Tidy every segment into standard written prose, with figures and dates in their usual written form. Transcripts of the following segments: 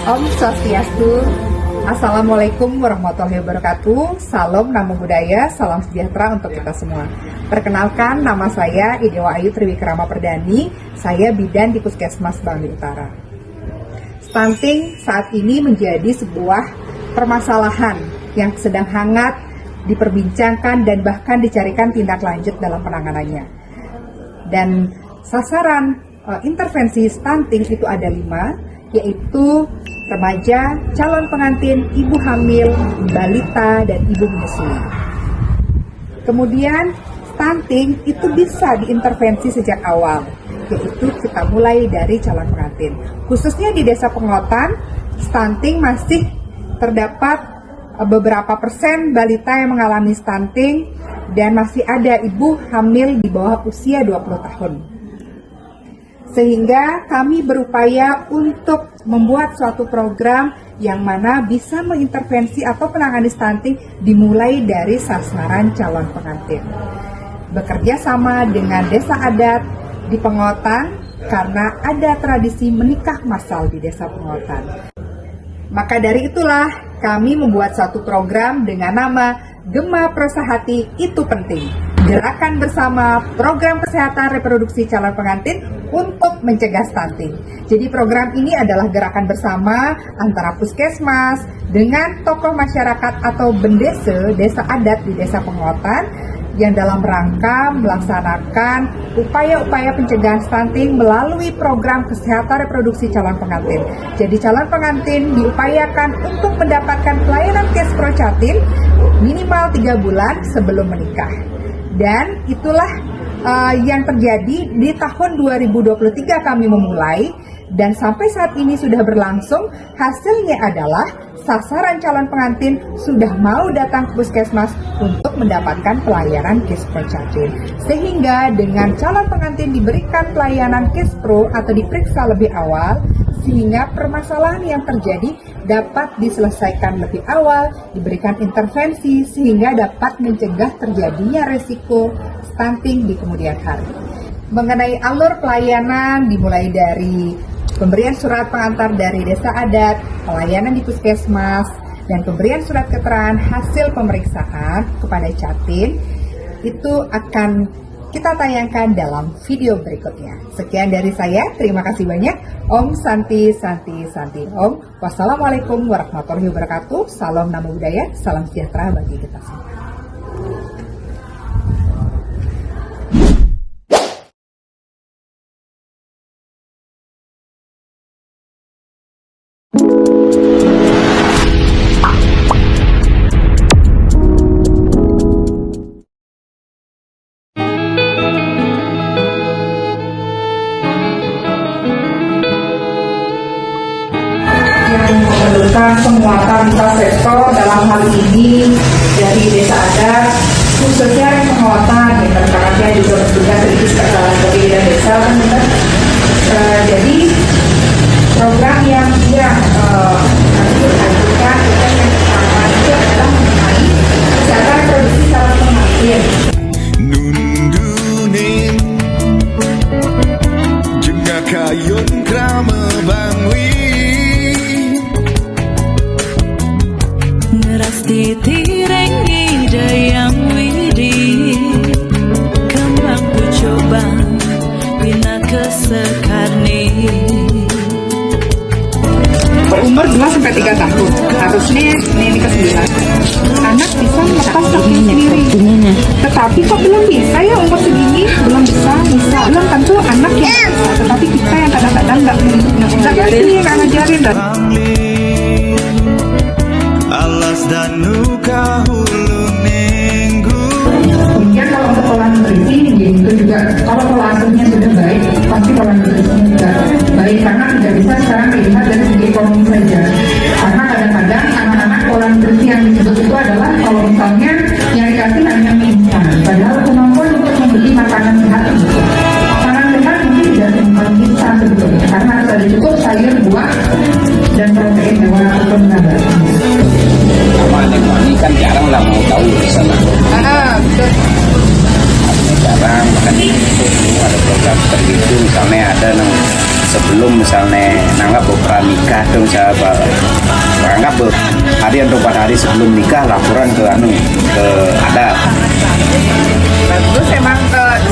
Om Swastiastu. Assalamualaikum warahmatullahi wabarakatuh. Salam Namo Buddhaya, salam sejahtera untuk kita semua. Perkenalkan, nama saya Idewa Ayu Triwikrama Perdani. Saya bidan di Puskesmas Bangli Utara. Stunting saat ini menjadi sebuah permasalahan yang sedang hangat diperbincangkan dan bahkan dicarikan tindak lanjut dalam penanganannya. Dan sasaran intervensi stunting itu ada 5, yaitu remaja, calon pengantin, ibu hamil, balita, dan ibu menyusui. Kemudian stunting itu bisa diintervensi sejak awal, yaitu kita mulai dari calon pengantin. Khususnya di Desa Pengotan, stunting masih terdapat beberapa persen balita yang mengalami stunting dan masih ada ibu hamil di bawah usia 20 tahun. Sehingga kami berupaya untuk membuat suatu program yang mana bisa mengintervensi atau menangani stunting dimulai dari sasaran calon pengantin. Bekerja sama dengan desa adat di Pengotan karena ada tradisi menikah massal di Desa Pengotan. Maka dari itulah kami membuat suatu program dengan nama Gema Prosa Hati Itu Penting. Gerakan bersama program kesehatan reproduksi calon pengantin untuk mencegah stunting. Jadi program ini adalah gerakan bersama antara puskesmas dengan tokoh masyarakat atau bendese desa adat di Desa Pengotan yang dalam rangka melaksanakan upaya-upaya pencegahan stunting melalui program kesehatan reproduksi calon pengantin. Jadi calon pengantin diupayakan untuk mendapatkan pelayanan case procatin minimal 3 bulan sebelum menikah. Dan itulah yang terjadi di tahun 2023 kami memulai dan sampai saat ini sudah berlangsung. Hasilnya adalah sasaran calon pengantin sudah mau datang ke puskesmas untuk mendapatkan pelayanan KIS Procatin. Sehingga dengan calon pengantin diberikan pelayanan KIS Pro atau diperiksa lebih awal, sehingga permasalahan yang terjadi dapat diselesaikan lebih awal, diberikan intervensi sehingga dapat mencegah terjadinya resiko stunting di kemudian hari. Mengenai alur pelayanan dimulai dari pemberian surat pengantar dari desa adat, pelayanan di puskesmas, dan pemberian surat keterangan hasil pemeriksaan kepada Catin, itu akan kita tayangkan dalam video berikutnya. Sekian dari saya, terima kasih banyak. Om Santi Santi Santi Om. Wassalamualaikum warahmatullahi wabarakatuh. Salam Namo Buddhaya, salam sejahtera bagi kita semua. Memerlukan penguatan sektor dalam hal ini dari desa adat, khususnya yang penguatan, karena saya juga bertugas di sebagai bidan desa, jadi program yang nanti dilanjutkan yang pertama itu adalah mengenai kesehatan reproduksi calon pengantin. Nundunin juga kayun krama bangli Ngerasti tirengi dayang widi Kembang ku coba bina kesekarni Berumur 2-3 tahun, harusnya ini ke-9. Anak bisa melepas kaki sendiri. Tetapi kok belum bisa ya umur segini? Belum bisa. Belum tentu anak yang bisa, tetapi kita yang kadang-kadang nggak ngajarin. alas dan nuka hulu nenggu. Kemudian kalau untuk pola nutrisi itu juga, kalau pola asuhnya sudah baik, pasti pola nutrisinya juga baik, karena tidak bisa sekarang dilihat dari segi ekonomi saja. Karena kadang-kadang anak-anak pola nutrisi yang disebut itu adalah kalau misalnya yang dikasih hanya mie instan, padahal kemampuan untuk membeli makanan sehat itu. Makanan sehat mungkin tidak semua instan sebetulnya, karena harus ada cukup sayur, buah, dan protein hewan ataupun nabati. Ini kan jarang lah mau tahu di sana. Betul. Jarang, makanya itu ada program seperti itu. Misalnya ada sebelum misalnya misalnya nanggap pranikah tuh misalnya anggap hari atau 4 hari sebelum nikah laporan ke ke adat. Bagus emang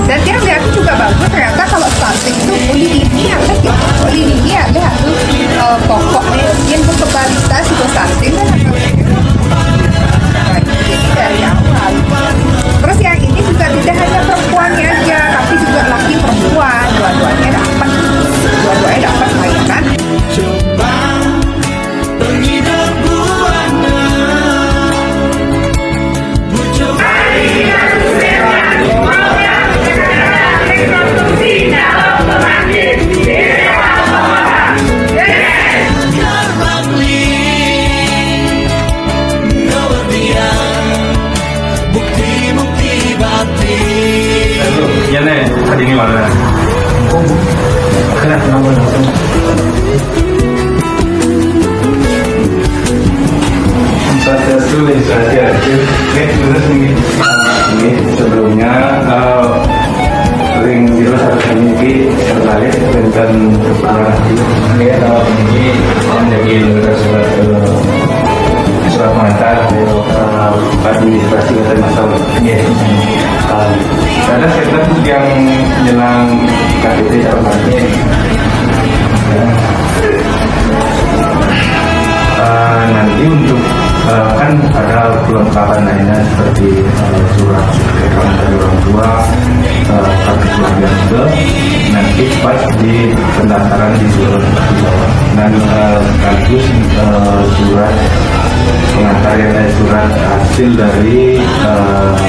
dan dia lihat juga bagus ternyata kalau stunting itu ini ada gitu, ini ada tuh pokoknya untuk balita juga stunting kan dari awal. Terus yang ini juga tidak hanya perempuannya aja, tapi juga laki perempuan, dua-duanya dapat layanan. Coba penghidup buana Yan eh, tadi ni mana? Kena nombor. Saya tulis saja. Terus ini sebelumnya ring zero harus memiliki terbalik dan kepala ini adalah ini menjadi surat pengantar administrasi kota masalah. Karena setelah yang menjelang KTP armanya nanti untuk kan ada kelengkapan lainnya seperti surat keterangan dari orang tua, kartu keluarga juga nanti pas di pendaftaran di surat dan sekaligus surat pengantar yang ada surat hasil dari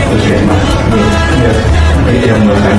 puskesmas. Itu yang melakukan.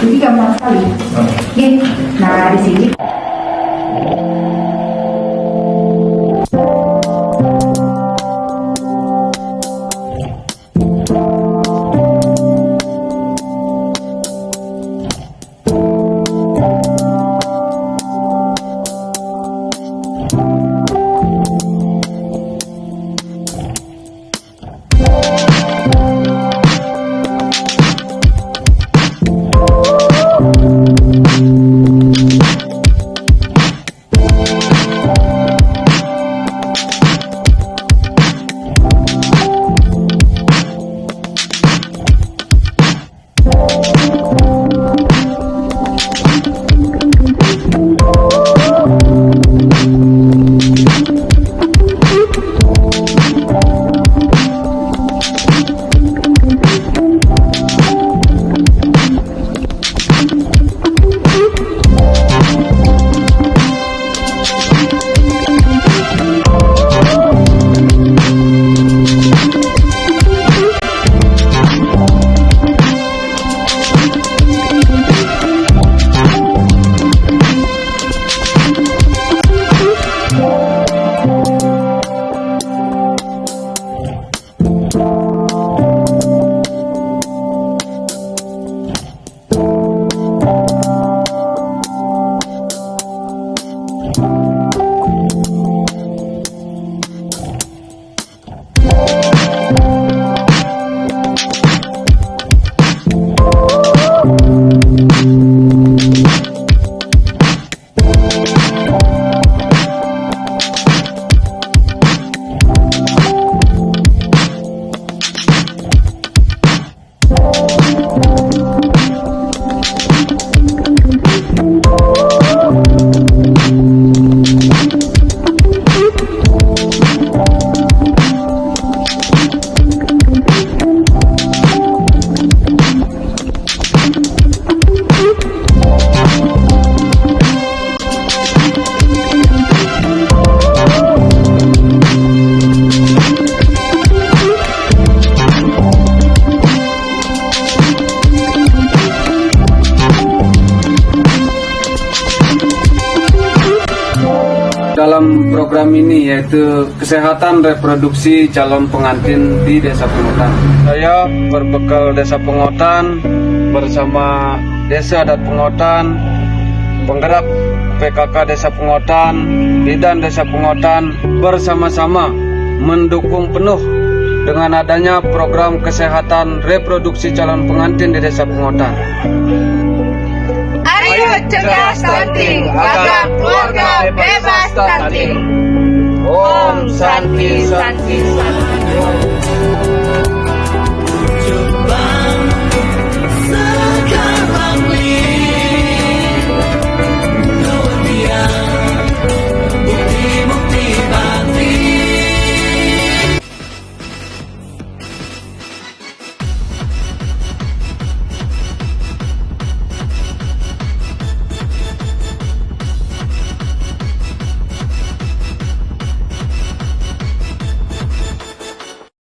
Jadi gampang sekali. Nah di sini dalam program ini, yaitu kesehatan reproduksi calon pengantin di Desa Pengotan. Saya berbekal Desa Pengotan bersama Desa Adat Pengotan, penggerak PKK Desa Pengotan, Bidan Desa Pengotan bersama-sama mendukung penuh dengan adanya program kesehatan reproduksi calon pengantin di Desa Pengotan. Ayo cegah stunting agar keluarga bebas stunting. Om Santi Santi Santi.